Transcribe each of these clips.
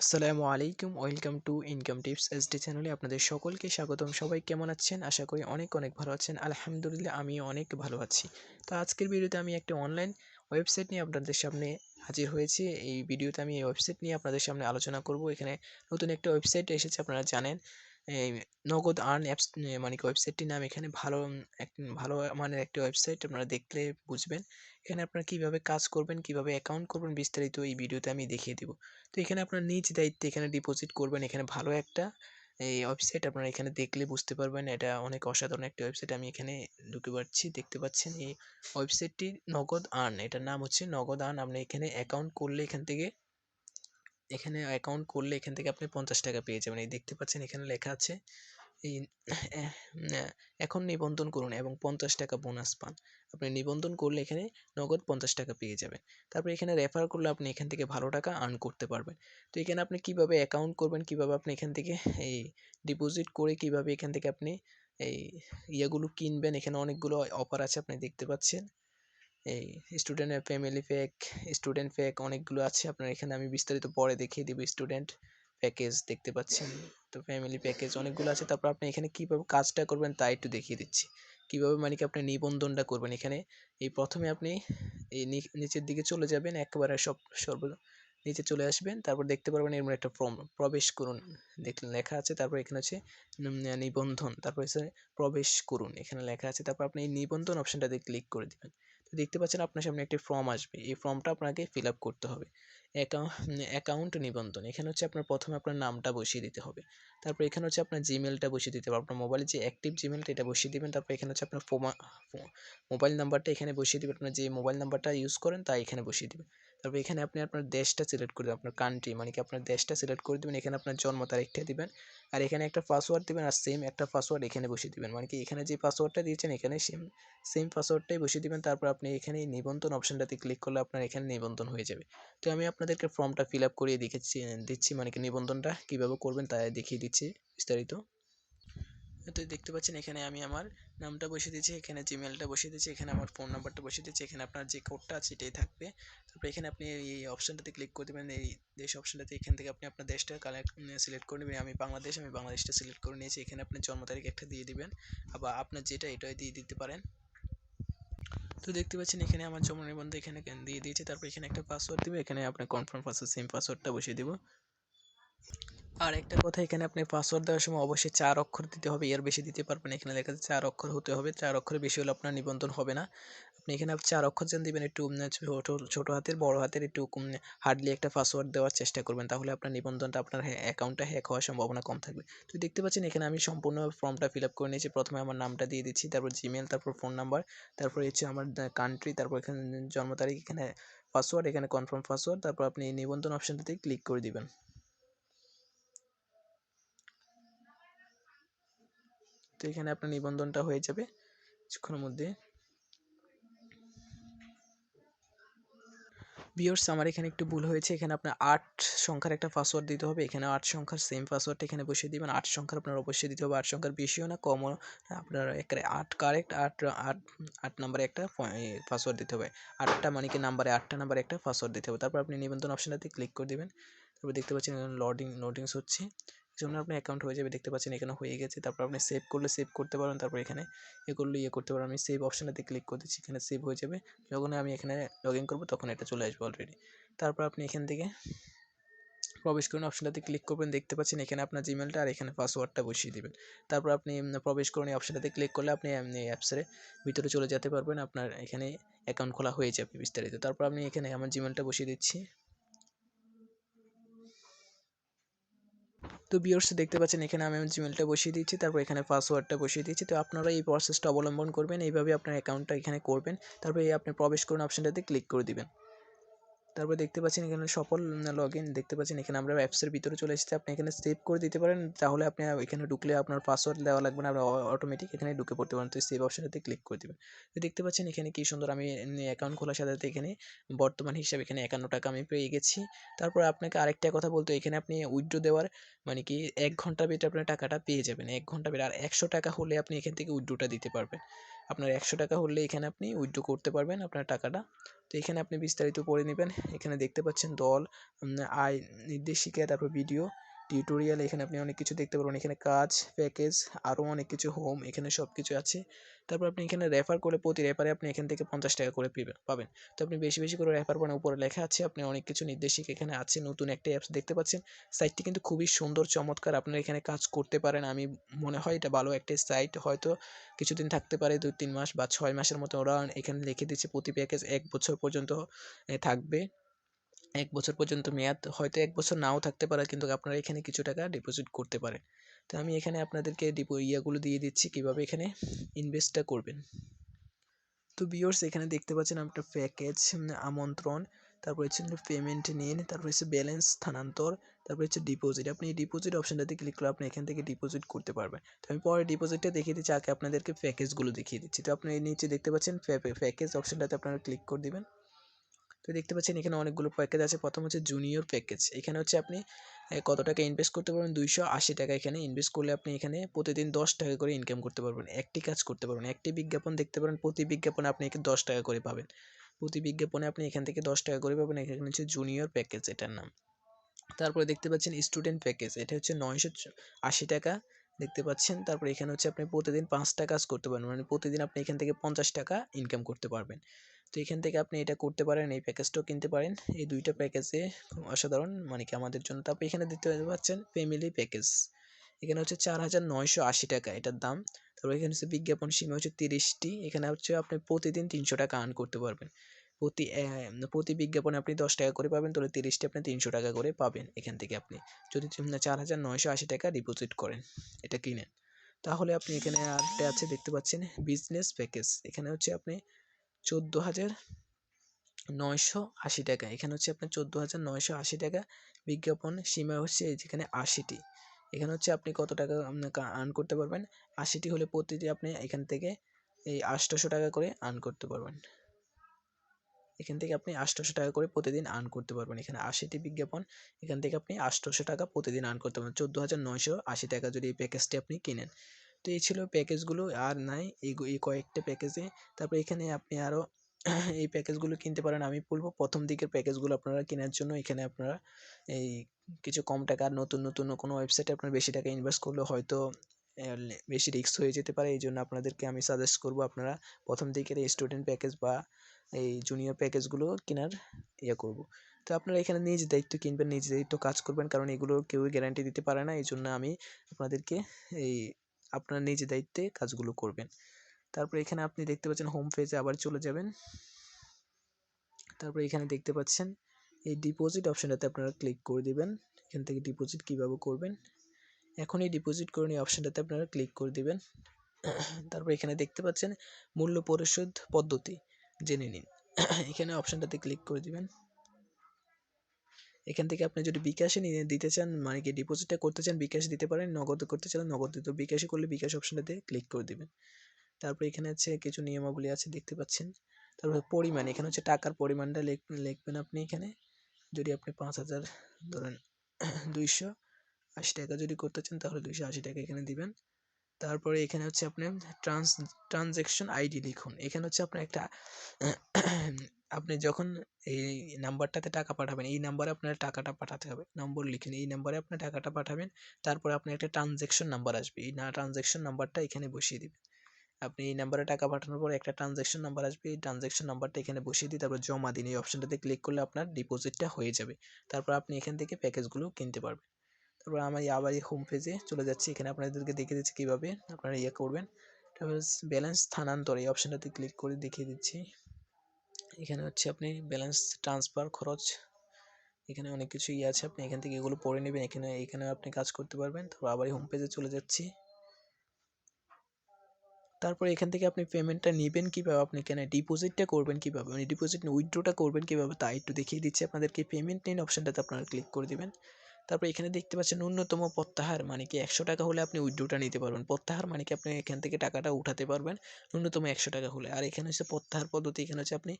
আসসালামু আলাইকুম, welcome to income tips SD চ্যানেলে আপনাদের সকলকে স্বাগতম। সবাই কেমন আছেন? আশা করি অনেক অনেক ভালো আছেন। আলহামদুলিল্লাহ আমিও অনেক ভালো আছি। তো আজকের ভিডিওতে আমি একটা অনলাইন ওয়েবসাইট নিয়ে আপনাদের সামনে হাজির হয়েছি। এই ভিডিওতে আমি এই ওয়েবসাইট নিয়ে আপনাদের সামনে আলোচনা করব। এখানে নতুন একটা ওয়েবসাইট এসেছে, আপনারা জানেন। এই নগদ আর্ন অ্যাপস মানে কি ওয়েবসাইটটির নাম। এখানে ভালো মানের একটি ওয়েবসাইট, আপনারা দেখলে বুঝবেন। এখানে আপনারা কিভাবে কাজ করবেন, কিভাবে অ্যাকাউন্ট করবেন, বিস্তারিত এই ভিডিওতে আমি দেখিয়ে দিব। তো এখানে আপনার নিজ দায়িত্বে এখানে ডিপোজিট করবেন। এখানে ভালো একটা এই ওয়েবসাইট, আপনারা এখানে দেখলে বুঝতে পারবেন এটা অনেক অসাধারণ একটা ওয়েবসাইট। আমি এখানে ঢুকে পাচ্ছি, দেখতে পাচ্ছেন এই ওয়েবসাইটটি নগদ আর্ন, এটার নাম হচ্ছে নগদ আর্ন। আপনি এখানে অ্যাকাউন্ট করলে এখান থেকে আপনি 50 টাকা পেয়ে যাবেন। এই দেখতে পাচ্ছেন এখানে লেখা আছে এই এখন নিবন্ধন করুন এবং 50 টাকা বোনাস পান। আপনি নিবন্ধন করলে এখানে নগদ 50 টাকা পেয়ে যাবেন। তারপর এখানে রেফার করলে আপনি এখান থেকে ভালো টাকা আর্ন করতে পারবেন। তো এখানে আপনি কিভাবে অ্যাকাউন্ট করবেন, কিভাবে আপনি এখান থেকে এই ডিপোজিট করে কিভাবে এখান থেকে আপনি এই ইয়েগুলো কিনবেন, এখানে অনেকগুলো অফার আছে আপনি দেখতে পাচ্ছেন। এই স্টুডেন্ট প্যাক অনেকগুলো আছে। আপনার এখানে আমি বিস্তারিত পরে দেখিয়ে দিব। স্টুডেন্ট প্যাকেজ দেখতে পাচ্ছেন, তো ফ্যামিলি প্যাকেজ অনেকগুলো আছে। তারপর আপনি এখানে কিভাবে কাজটা করবেন তা একটু দেখিয়ে দিচ্ছি। কিভাবে মানে কি আপনি নিবন্ধনটা করবেন। এখানে এই প্রথমে আপনি এই নিচের দিকে চলে যাবেন, একেবারে সর্ব নিচে চলে আসবেন। তারপর দেখতে পারবেন এর মধ্যে একটা ফর্ম, প্রবেশ করুন দেখলেন লেখা আছে। তারপর এখানে হচ্ছে নিবন্ধন, তারপর হচ্ছে প্রবেশ করুন এখানে লেখা আছে। তারপর আপনি এই নিবন্ধন অপশনটাতে ক্লিক করে দিবেন। তো দেখতে পাচ্ছেন আপনার সামনে একটি ফর্ম আসবে, এই ফর্মটা আপনাকে ফিল আপ করতে হবে। অ্যাকাউন্ট নিবন্ধন, এখানে হচ্ছে আপনার প্রথমে আপনার নামটা বসিয়ে দিতে হবে। তারপর এখানে হচ্ছে আপনার জিমেলটা বসিয়ে দিতে হবে, আপনার মোবাইলে যে অ্যাক্টিভ জিমেলটা এটা বসিয়ে দিবেন। তারপর এখানে হচ্ছে আপনার মোবাইল নাম্বারটা এখানে বসিয়ে দিবেন, আপনার যে মোবাইল নাম্বারটা ইউজ করেন তা এখানে বসিয়ে দিবেন। তারপর এখানে আপনি আপনার দেশটা সিলেক্ট করে দেবেন, আপনার কান্ট্রি মানে কি আপনার দেশটা সিলেক্ট করে দেবেন। এখানে আপনার জন্ম তারিখটা দিবেন, আর এখানে একটা পাসওয়ার্ড দিবেন, আর সেম একটা পাসওয়ার্ড এখানে বসিয়ে দিবেন। মানে কি এখানে যে পাসওয়ার্ডটা দিয়েছেন এখানে সেম পাসওয়ার্ডটাই বসিয়ে দিবেন। তারপর আপনি এখানে নিবন্ধন অপশনটাতে ক্লিক করলে আপনার এখানে নিবন্ধন হয়ে যাবে। তো আমি আপনাদেরকে ফর্মটা ফিল আপ করিয়ে দিচ্ছি, মানে কি নিবন্ধনটা কীভাবে করবেন তাই দেখিয়ে দিচ্ছি বিস্তারিত। তো দেখতে পাচ্ছেন এখানে আমি আমার নামটা বসিয়ে দিয়েছি, এখানে জিমেলটা বসিয়ে দিয়েছি, এখানে আমার ফোন নাম্বারটা বসিয়ে দিয়েছি, এখানে আপনার যে কোডটা আছে এটাই থাকবে। তারপর এখানে আপনি এই অপশানটাতে ক্লিক করে দেবেন, এই দেশ অপশানটাতে। এখান থেকে আপনি আপনার দেশটা সিলেক্ট করে নেবেন। আমি বাংলাদেশটা সিলেক্ট করে নিয়েছি। এখানে আপনি জন্ম তারিখ একটা দিয়ে দিবেন, আবার আপনার যেটা এটাই দিয়ে দিতে পারেন। তো দেখতে পাচ্ছেন এখানে আমার জন্ম নিবন্ধন এখানে দিয়ে দিয়েছি। তারপর এখানে একটা পাসওয়ার্ড দিবে, এখানে আপনার কনফার্ম পাসওয়ার্ড সেম পাসওয়ার্ডটা বসিয়ে দিব। আর একটা কথা, এখানে আপনি পাসওয়ার্ড দেওয়ার সময় অবশ্যই 4 অক্ষর দিতে হবে, এর বেশি দিতে পারবেন। এখানে লেখা আছে 4 অক্ষর হতে হবে, 4 অক্ষরের বেশি হলে আপনার নিবন্ধন হবে না। আপনি এখানে 4 অক্ষর যেন দিবেন, একটু ছোট হাতের বড় হাতের একটু হার্ডলি একটা পাসওয়ার্ড দেওয়ার চেষ্টা করবেন, তাহলে আপনার নিবন্ধনটা আপনার অ্যাকাউন্টটা হ্যাক হওয়ার সম্ভাবনা কম থাকবে। তো দেখতে পাচ্ছেন এখানে আমি সম্পূর্ণ ফর্মটা ফিল আপ করে নিয়েছি। প্রথমে আমার নামটা দিয়ে দিচ্ছি, তারপর জিমেল, তারপর ফোন নাম্বার, তারপর হচ্ছে আমার কান্ট্রি, তারপর এখানে জন্ম তারিখ, এখানে পাসওয়ার্ড, এখানে কনফার্ম পাসওয়ার্ড। তারপর আপনি নিবন্ধন অপশনটাতে ক্লিক করে দিবেন। তো এখানে আপনার নিবন্ধনটা হয়ে যাবে কিছুক্ষণের মধ্যে। ভিউয়ার্স, আমার এখানে একটু ভুল হয়েছে, এখানে আপনার 8 সংখ্যার একটা পাসওয়ার্ড দিতে হবে। এখানে 8 সংখ্যার সেম পাসওয়ার্ডটা এখানে বসিয়ে দিবেন। 8 সংখ্যার আপনার অবশ্যই দিতে হবে, 8 সংখ্যার বেশিও না কমও না। আপনার একেবারে 8 কারেক্ট, 8 নাম্বারে একটা পাসওয়ার্ড দিতে হবে। 8টা মানে কি নাম্বারে 8টা নাম্বারে একটা পাসওয়ার্ড দিতে হবে। তারপর আপনি নিবন্ধন অপশনটাতে ক্লিক করে দিবেন। তারপর দেখতে পাচ্ছেন এখানে লোডিংস হচ্ছে, জন্য আপনার অ্যাকাউন্ট হয়ে যাবে। দেখতে পাচ্ছেন এখানে হয়ে গেছে। তারপর আপনি সেভ করলে সেভ করতে পারেন, তারপর এখানে করলে করতে পারেন। আমি সেভ অপশনটাতে ক্লিক করে দিচ্ছি, এখানে সেভ হয়ে যাবে। যখন আমি এখানে লগ ইন করবো তখন এটা চলে আসবে অলরেডি। তারপর আপনি এখান থেকে প্রবেশ করুন অপশনটাতে ক্লিক করবেন। দেখতে পাচ্ছেন এখানে আপনার জিমেলটা আর এখানে পাসওয়ার্ডটা বসিয়ে দিবেন। তারপর আপনি প্রবেশ করুন, এই অপশনটাতে ক্লিক করলে আপনি অ্যাপসের ভিতরে চলে যেতে পারবেন, আপনার এখানে অ্যাকাউন্ট খোলা হয়ে যাবে বিস্তারিত। তারপর আমি এখানে আমার জিমেলটা বসিয়ে দিচ্ছি। তো ভিউয়ার্স, দেখতে পাচ্ছেন এখানে আমি আমার জিমেলটা বসিয়ে দিয়েছি, তারপর এখানে পাসওয়ার্ডটা বসিয়ে দিয়েছি। তো আপনারা এই প্রসেসটা অবলম্বন করবেন, এইভাবে আপনার অ্যাকাউন্টটা এখানে করবেন। তারপরে আপনি প্রবেশ করুন অপশনটাতে ক্লিক করে দিবেন। তারপর দেখতে পাচ্ছেন এখানে সফল লগইন, দেখতে পাচ্ছেন এখানে আমরা অ্যাপসের ভিতরে চলে এসেছি। আপনি এখানে সেভ করে দিতে পারেন, তাহলে আপনি এখানে ঢুকলে আপনার পাসওয়ার্ড দেওয়া লাগবে না, অটোমেটিক এখানে ঢুকে পড়তে পারেন। তো সেভ অপশনটাতে ক্লিক করে দেবেন। তো দেখতে পাচ্ছেন এখানে কি সুন্দর, আমি অ্যাকাউন্ট খোলার সাথে সাথে এখানে বর্তমান হিসাবে এখানে 51 টাকা আমি পেয়ে গেছি। তারপর আপনাকে আরেকটা কথা বলতে, এখানে আপনি উইথড্র দেওয়ার মানে কি 1 ঘন্টার ভিতরে আপনার টাকাটা পেয়ে যাবেন, 1 ঘন্টা বের। আর 100 টাকা হলে আপনি এখান থেকে উইথড্রটা দিতে পারবেন। আপনার 100 টাকা হলে এখানে আপনি উইথড্র করতে পারবেন আপনার টাকাটা। তো এখানে আপনি বিস্তারিত পড়ে নেবেন। এখানে দেখতে পাচ্ছেন দল, আয়, নির্দেশিকা, তারপর ভিডিও টিউটোরিয়াল, এখানে আপনি অনেক কিছু দেখতে পারবেন। এখানে কাজ, প্যাকেজ, আরও অনেক কিছু, হোম, এখানে সব কিছু আছে। তারপর আপনি এখানে রেফার করলে প্রতি রেফারে আপনি এখান থেকে 50 টাকা করে পাবেন। তো আপনি বেশি বেশি করে রেফার করেন, উপরে লেখা আছে, আপনি অনেক কিছু নির্দেশিকা এখানে আছে। নতুন একটা অ্যাপস দেখতে পাচ্ছেন। সাইটটি কিন্তু খুবই সুন্দর, চমৎকার, আপনারা এখানে কাজ করতে পারেন। আমি মনে হয় এটা ভালো একটা সাইট। হয়তো কিছুদিন থাকতে পারে, 2-3 মাস বা 6 মাসের মতো। ওরা এখানে লিখে দিচ্ছে প্রতি প্যাকেজ 1 বছর পর্যন্ত থাকবে। 1 বছর পর্যন্ত মেয়াদ, হয়তো 1 বছর নাও থাকতে পারে, কিন্তু আপনারা এখানে কিছু টাকা ডিপোজিট করতে পারেন। তো আমি এখানে আপনাদেরকে ইয়াগুলো দিয়ে দিচ্ছি কীভাবে এখানে ইনভেস্টটা করবেন। তো ভিউয়ার্স এখানে দেখতে পাচ্ছেন আপনার প্যাকেজ, আমন্ত্রণ, তারপর হচ্ছে পেমেন্ট নিন, তারপর হচ্ছে ব্যালেন্স স্থানান্তর, তারপর হচ্ছে ডিপোজিট। আপনি এই ডিপোজিট অপশনটাতে ক্লিক করে আপনি এখান থেকে ডিপোজিট করতে পারবেন। তো আমি পরে ডিপোজিটটা দেখিয়ে দিচ্ছি, আগে আপনাদেরকে প্যাকেজগুলো দেখিয়ে দিচ্ছি। তো আপনি এই নিচে দেখতে পাচ্ছেন প্যাকেজ অপশনটাতে আপনারা ক্লিক করে দিবেন। তো দেখতে পাচ্ছেন এখানে অনেকগুলো প্যাকেজ আছে। প্রথম হচ্ছে জুনিয়র প্যাকেজ। এখানে হচ্ছে আপনি কত টাকা ইনভেস্ট করতে পারবেন, 280 টাকা। এখানে ইনভেস্ট করলে আপনি এখানে প্রতিদিন 10 টাকা করে ইনকাম করতে পারবেন। একটি কাজ করতে পারবেন, একটি বিজ্ঞাপন দেখতে পারেন, প্রতি বিজ্ঞাপনে আপনি এখানে 10 টাকা করে পাবেন। প্রতি বিজ্ঞাপনে আপনি এখান থেকে 10 টাকা করে পাবেন। এখানে হচ্ছে জুনিয়র প্যাকেজ এটার নাম। তারপরে দেখতে পাচ্ছেন স্টুডেন্ট প্যাকেজ, এটা হচ্ছে 980 টাকা দেখতে পাচ্ছেন। তারপরে এখানে হচ্ছে আপনি প্রতিদিন 5টা কাজ করতে পারবেন, মানে প্রতিদিন আপনি এখান থেকে 50 টাকা ইনকাম করতে পারবেন। তো এখান থেকে আপনি এটা করতে পারেন, এই প্যাকেজটাও কিনতে পারেন। এই দুইটা প্যাকেজে অসাধারণ, মানে কি আমাদের জন্য। তারপর এখানে দেখতে পাচ্ছেন ফ্যামিলি প্যাকেজ, এখানে হচ্ছে 4980 টাকা এটার দাম। তারপর এখানে হচ্ছে বিজ্ঞাপন সীমা হচ্ছে 30টি। এখানে হচ্ছে আপনি প্রতিদিন 300 টাকা আর্ন করতে পারবেন। প্রতি বিজ্ঞাপনে আপনি 10 টাকা করে পাবেন, তাহলে 30টি আপনি 300 টাকা করে পাবেন এখান থেকে। আপনি যদি 4980 টাকা ডিপোজিট করেন, এটা কিনেন, তাহলে আপনি এখানে আরেকটা আছে দেখতে পাচ্ছেন বিজনেস প্যাকেজ। এখানে হচ্ছে আপনি 14,980 টাকা। এখানে হচ্ছে আপনার 14,980 টাকা। বিজ্ঞাপন সীমা হচ্ছে যেখানে 80টি। এখানে হচ্ছে আপনি কত টাকা আর্ন করতে পারবেন, 80টি হলে প্রতিটি আপনি এখান থেকে এই 800 টাকা করে আর্ন করতে পারবেন। এখান থেকে আপনি 800 টাকা করে প্রতিদিন আর্ন করতে পারবেন। এখানে 80টি বিজ্ঞাপন, এখান থেকে আপনি 800 টাকা প্রতিদিন আর্ন করতে পারবেন। 14,980 টাকা যদি এই প্যাকেজটি আপনি কিনেন। তো এই ছিল প্যাকেজগুলো, আর নাই এই কয়েকটা প্যাকেজে। তারপর এখানে আপনি আরও এই প্যাকেজগুলো কিনতে পারেন। আমি বলবো প্রথম দিকের প্যাকেজগুলো আপনারা কেনার জন্য। এখানে আপনারা এই কিছু কম টাকা, নতুন নতুন কোনো ওয়েবসাইটে আপনার বেশি টাকা ইনভেস্ট করলে হয়তো বেশি রিস্ক হয়ে যেতে পারে। এই জন্য আপনাদেরকে আমি সাজেস্ট করবো আপনারা প্রথম দিকের এই স্টুডেন্ট প্যাকেজ বা এই জুনিয়র প্যাকেজগুলো কেনার করব। তো আপনারা এখানে নিজ দায়িত্ব কিনবেন, নিজ দায়িত্ব কাজ করবেন, কারণ এগুলো কেউই গ্যারান্টি দিতে পারে না। এই জন্য আমি আপনাদেরকে এই আপনার নিজ দায়িত্বে কাজগুলো করবেন। তারপর এখানে আপনি দেখতে পাচ্ছেন হোম পেজে আবার চলে যাবেন। তারপর এখানে দেখতে পাচ্ছেন এই ডিপোজিট অপশনটাতে আপনারা ক্লিক করে দিবেন। এখান থেকে ডিপোজিট কিভাবে করবেন, এখন এই ডিপোজিট করুন এই অপশনটাতে আপনারা ক্লিক করে দিবেন। তারপর এখানে দেখতে পাচ্ছেন মূল্য পরিশোধ পদ্ধতি জেনে নিন। এখানে অপশনটাতে ক্লিক করে দিবেন। এখান থেকে আপনি যদি বিকাশে নিয়ে দিতে চান, মানে কি ডিপোজিটটা করতে চান, বিকাশ দিতে পারেন, নগদ করতে চান নগদ দিতে, বিকাশে করলে বিকাশ অপশনটাতে ক্লিক করে দিবেন। তারপর এখানে হচ্ছে কিছু নিয়মাবলী আছে দেখতে পাচ্ছেন। তারপর পরিমাণ, এখানে হচ্ছে টাকার পরিমাণটা লিখবেন আপনি এখানে। যদি আপনি 5,000 ধরেন 280 টাকা যদি করতে চান, তাহলে 280 টাকা এখানে দিবেন। তারপরে এখানে হচ্ছে আপনার ট্রানজ্যাকশন আইডি লিখুন। এখানে হচ্ছে আপনার একটা আপনি যখন এই নাম্বারটাতে টাকা পাঠাবেন, এই নাম্বারে আপনার টাকাটা পাঠাতে হবে। নম্বর লিখুন, এই নাম্বারে আপনার টাকাটা পাঠাবেন। তারপরে আপনার একটা ট্রানজ্যাকশন নাম্বার আসবে, এই ট্রানজ্যাকশন নাম্বারটা এখানে বসিয়ে দিবেন। আপনি এই নাম্বারে টাকা পাঠানোর পর একটা ট্রানজ্যাকশন নাম্বার আসবে, এই ট্রানজ্যাকশন নাম্বারটা এখানে বসিয়ে দিয়ে তারপর জমা দিন। এই অপশনটাতে ক্লিক করলে আপনার ডিপোজিটটা হয়ে যাবে। তারপর আপনি এখান থেকে প্যাকেজগুলো কিনতে পারবেন। তারপর আমি আবার এই হোম পেজে চলে যাচ্ছি। এখানে আপনাদেরকে দেখিয়ে দিচ্ছি কীভাবে আপনারা করবেন। তারপর ব্যালেন্স স্থানান্তর, এই অপশনটাতে ক্লিক করে দেখিয়ে দিচ্ছি। এখানে হচ্ছে আপনি ব্যালেন্স ট্রান্সফার খরচ, এখানে অনেক কিছু আছে, আপনি এখান থেকে এগুলো পড়ে নেবেন। এখানে আপনি কাজ করতে পারবেন। তারপর আবার এই হোম পেজে চলে যাচ্ছি। তারপর এখান থেকে আপনি পেমেন্টটা নেবেন কীভাবে, আপনি এখানে ডিপোজিটটা করবেন কীভাবে, মানে ডিপোজিট উইথড্রটা করবেন কীভাবে তা একটু দেখিয়ে দিচ্ছি আপনাদেরকে। পেমেন্ট নিন অপশনটাতে আপনারা ক্লিক করে দেবেন। তারপর এখানে দেখতে পাচ্ছেন ন্যূনতম প্রত্যাহার, মানে কি 100 টাকা হলে আপনি উইথড্রটা নিতে পারবেন। প্রত্যাহার মানে কি আপনি এখান থেকে টাকাটা উঠাতে পারবেন ন্যূনতম 100 টাকা হলে। আর এখানে হচ্ছে প্রত্যাহার পদ্ধতি, এখানে হচ্ছে আপনি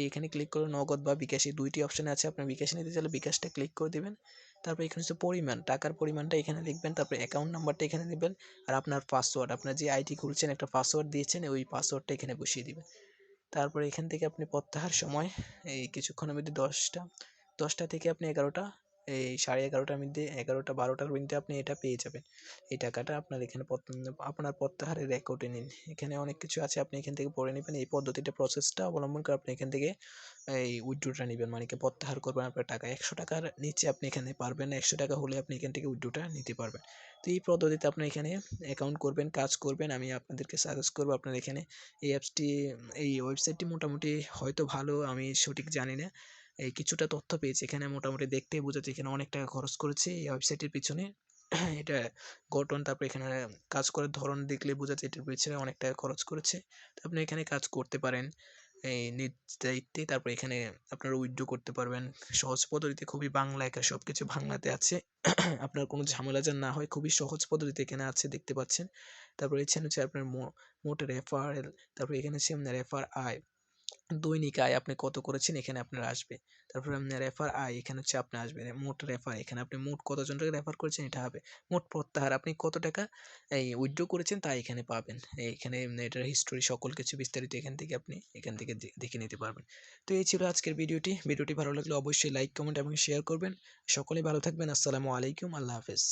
এখানে ক্লিক করে নগদ বা বিকাশে দুইটি অপশান আছে। আপনি বিকাশে নিতে চাইলে বিকাশটা ক্লিক করে দেবেন। তারপর এখানে হচ্ছে পরিমাণ, টাকার পরিমাণটা এখানে লিখবেন, তারপরে অ্যাকাউন্ট নাম্বারটা এখানে দিবেন, আর আপনার পাসওয়ার্ড, আপনার যে আইডি খুলছেন একটা পাসওয়ার্ড দিয়েছেন, ওই পাসওয়ার্ডটা এখানে বসিয়ে দিবেন। তারপরে এখান থেকে আপনি প্রত্যাহার সময় এই কিছুক্ষণের মধ্যে 10টা থেকে আপনি 11টা, এই 11:30টার মধ্যে, 11টা 12টার মধ্যে আপনি এটা পেয়ে যাবেন। এই টাকাটা আপনার এখানে আপনার প্রত্যাহারের রেকর্ডে নিন। এখানে অনেক কিছু আছে, আপনি এখান থেকে পড়ে নেবেন। এই পদ্ধতিটা, প্রসেসটা অবলম্বন করে আপনি এখান থেকে এই উইথড্রটা নেবেন, মানে কি প্রত্যাহার করবেন আপনার টাকা। 100 টাকার নিচে আপনি এখানে পারবেন না, 100 টাকা হলে আপনি এখান থেকে উইথড্রটা নিতে পারবেন। তো এই পদ্ধতিতে আপনি এখানে অ্যাকাউন্ট করবেন, কাজ করবেন। আমি আপনাদেরকে সাজেস্ট করবো আপনার এখানে এই অ্যাপসটি, এই ওয়েবসাইটটি মোটামুটি হয়তো ভালো, আমি সঠিক জানি না। এই কিছুটা তথ্য পেয়েছি এখানে, মোটামুটি দেখতেই বোঝা যাচ্ছে এখানে অনেক টাকা খরচ করেছে এই ওয়েবসাইটের পিছনে। এটা গঠন, তারপর এখানে কাজ করার ধরন দেখলে বোঝা যায় এটার পিছনে অনেক টাকা খরচ করেছে। তো আপনি এখানে কাজ করতে পারেন এই নিজ দায়িত্বে। তারপর এখানে আপনারা উইথড্র করতে পারবেন সহজ পদ্ধতিতে, খুবই বাংলা, একা সব কিছু বাংলাতে আছে। আপনার কোনো ঝামেলা যেন না হয়, খুবই সহজ পদ্ধতিতে এখানে আছে, দেখতে পাচ্ছেন। তারপর এখানে হচ্ছে আপনার মোট রেফারেল, তারপর এখানে হচ্ছে আপনার রেফার আয়, দৈনিক আয় আপনি কত করেছেন এখানে আপনার আসবে। তারপরে আপনার রেফার আয় এখানে হচ্ছে আপনি আসবে, মোট রেফার এখানে আপনি মোট কতজনকে রেফার করেছেন এটা হবে। মোট প্রত্যাহার আপনি কত টাকা এই উইথড্র করেছেন তা এখানে পাবেন। এইখানে এটার হিস্টোরি সকল কিছু বিস্তারিত এখান থেকে দেখে নিতে পারবেন। তো এই ছিল আজকের ভিডিওটি ভালো লাগলে অবশ্যই লাইক, কমেন্ট এবং শেয়ার করবেন। সকলেই ভালো থাকবেন। আসসালামু আলাইকুম, আল্লাহ হাফেজ।